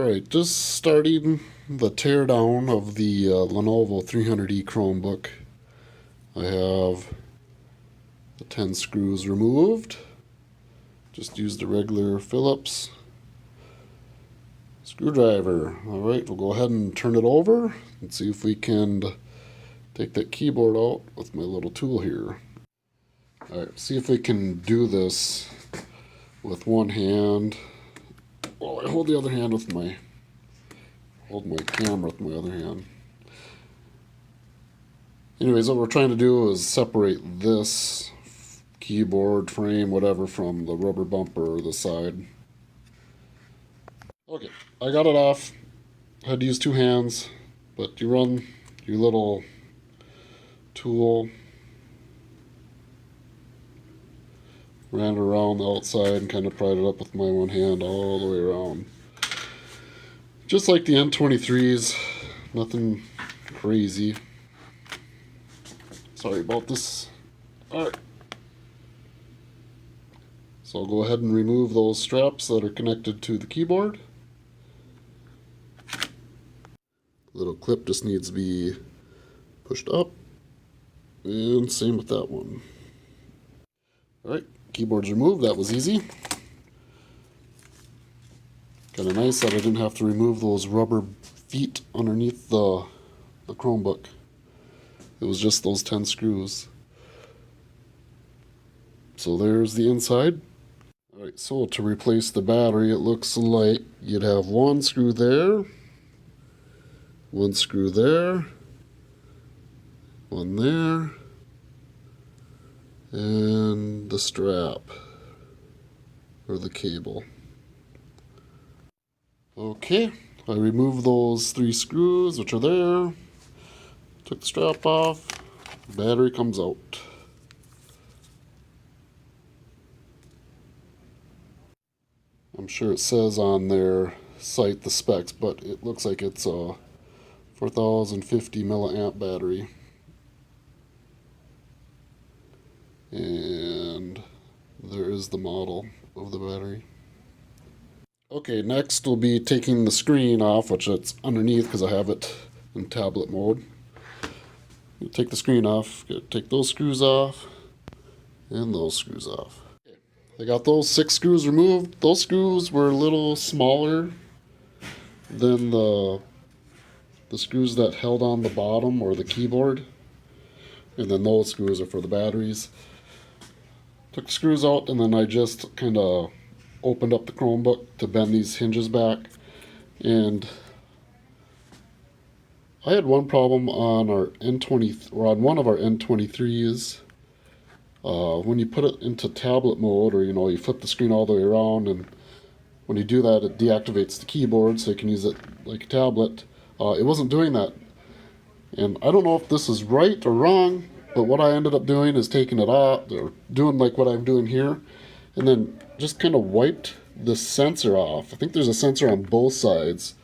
Alright, just starting the teardown of the Lenovo 300E Chromebook. I have the 10 screws removed. Just used a regular Phillips screwdriver. Alright, we'll go ahead and turn it over and see if we can take that keyboard out with my little tool here. Alright, see if we can do this with one hand. Well, I hold the other hand with my camera with my other hand. Anyways, what we're trying to do is separate this keyboard frame, whatever, from the rubber bumper or the side. Okay, I got it off. I had to use two hands, but you run your little tool, ran it around the outside and kind of pried it up with my one hand all the way around. Just like the N23s, nothing crazy. Sorry about this. Alright. So I'll go ahead and remove those straps that are connected to the keyboard. Little clip just needs to be pushed up. And same with that one. Alright, keyboard's removed. That was easy. Kind of nice that I didn't have to remove those rubber feet underneath the Chromebook. It was just those 10 screws. So there's the inside. Alright, so to replace the battery, it looks like you'd have one screw there, one screw there, one there, and the strap, or the cable. Okay, I removed those 3 screws, which are there, took the strap off, the battery comes out. I'm sure it says on their site the specs, but it looks like it's a 4050 milliamp battery. And there is the model of the battery. Okay, next we'll be taking the screen off, which it's underneath because I have it in tablet mode. You take the screen off, take those screws off, and those screws off. Okay. I got those 6 screws removed. Those screws were a little smaller than the screws that held on the bottom or the keyboard. And then those screws are for the batteries. Took the screws out, and then I just kind of opened up the Chromebook to bend these hinges back. And I had one problem on our N20 or on one of our N23s. When you put it into tablet mode, or you flip the screen all the way around, and when you do that, it deactivates the keyboard so you can use it like a tablet. It wasn't doing that, and I don't know if this is right or wrong, but what I ended up doing is taking it off, or doing like what I'm doing here, and then just kind of wiped the sensor off. I think there's a sensor on both sides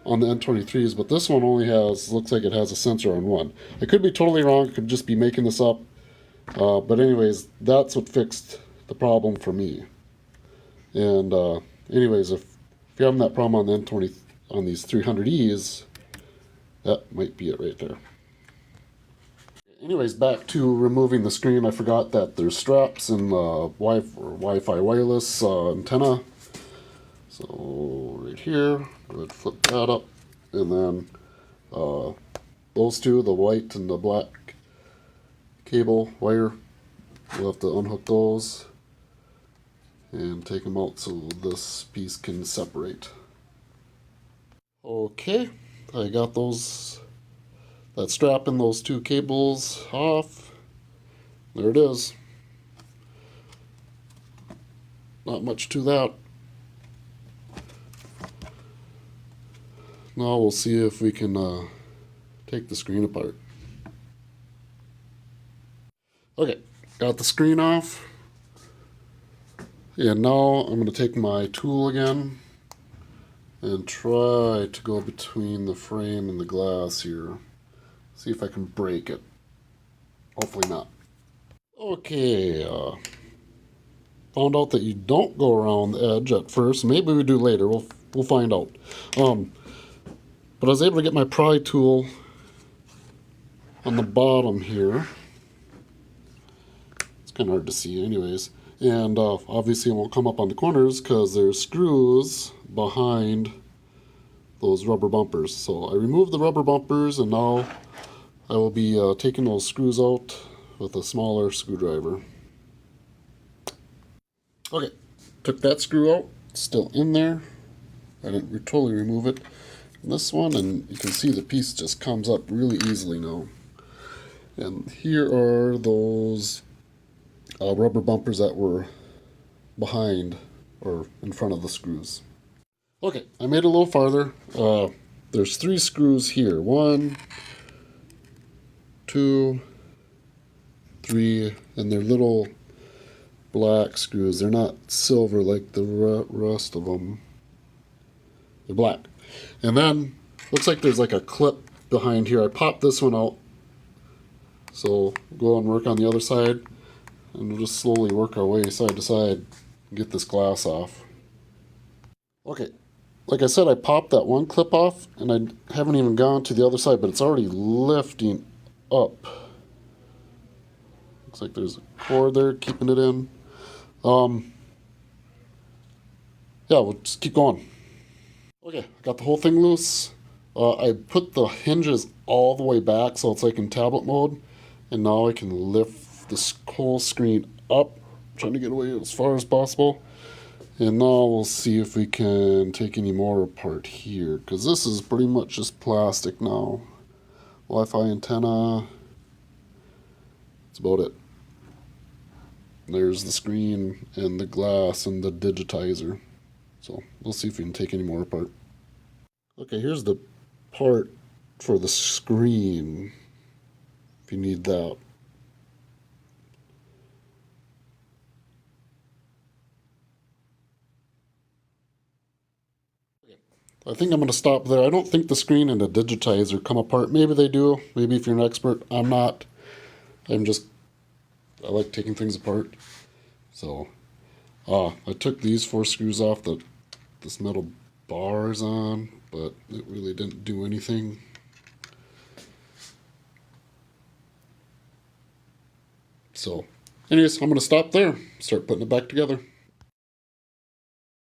on the N23s, but this one only looks like it has a sensor on one. I could be totally wrong, I could just be making this up, but anyways, that's what fixed the problem for me. And anyways, if you're having that problem on the N20, on these 300Es, that might be it right there. Anyways, back to removing the screen. I forgot that there's straps in the Wi-Fi wireless antenna. So right here, go ahead and flip that up, and then those two, the white and the black cable wire, we'll have to unhook those and take them out so this piece can separate. Okay, I got that strap and those 2 cables off. There it is. Not much to that. Now we'll see if we can take the screen apart. Okay, got the screen off. And now I'm going to take my tool again and try to go between the frame and the glass here. See if I can break it. Hopefully not. Okay, found out that you don't go around the edge at first. Maybe we do later. We'll we'll find out. But I was able to get my pry tool on the bottom here. It's kind of hard to see anyways. And obviously it won't come up on the corners because there's screws behind those rubber bumpers. So I removed the rubber bumpers, and now I will be taking those screws out with a smaller screwdriver. Okay, took that screw out, it's still in there. I didn't totally remove it. And this one, and you can see the piece just comes up really easily now. And here are those rubber bumpers that were behind or in front of the screws. Okay, I made it a little farther. There's 3 screws here. 1, 2, 3, and they're little black screws. They're not silver like the rest of them. They're black. And then, looks like there's like a clip behind here. I popped this one out. So, go and work on the other side. And we'll just slowly work our way side to side and get this glass off. Okay, like I said, I popped that one clip off, and I haven't even gone to the other side, but it's already lifting up. Looks like there's a cord there keeping it in. Yeah, we'll just keep going. Okay, I got the whole thing loose. I put the hinges all the way back so it's like in tablet mode, and now I can lift this whole screen up, trying to get away as far as possible. And now we'll see if we can take any more apart here, because this is pretty much just plastic now. Wi-Fi antenna. That's about it. There's the screen and the glass and the digitizer. So we'll see if we can take any more apart. Okay, here's the part for the screen, if you need that. I think I'm going to stop there. I don't think the screen and the digitizer come apart. Maybe they do. Maybe if you're an expert. I'm not. I like taking things apart. So, I took these 4 screws off that this metal bar is on, but it really didn't do anything. So, anyways, I'm going to stop there. Start putting it back together.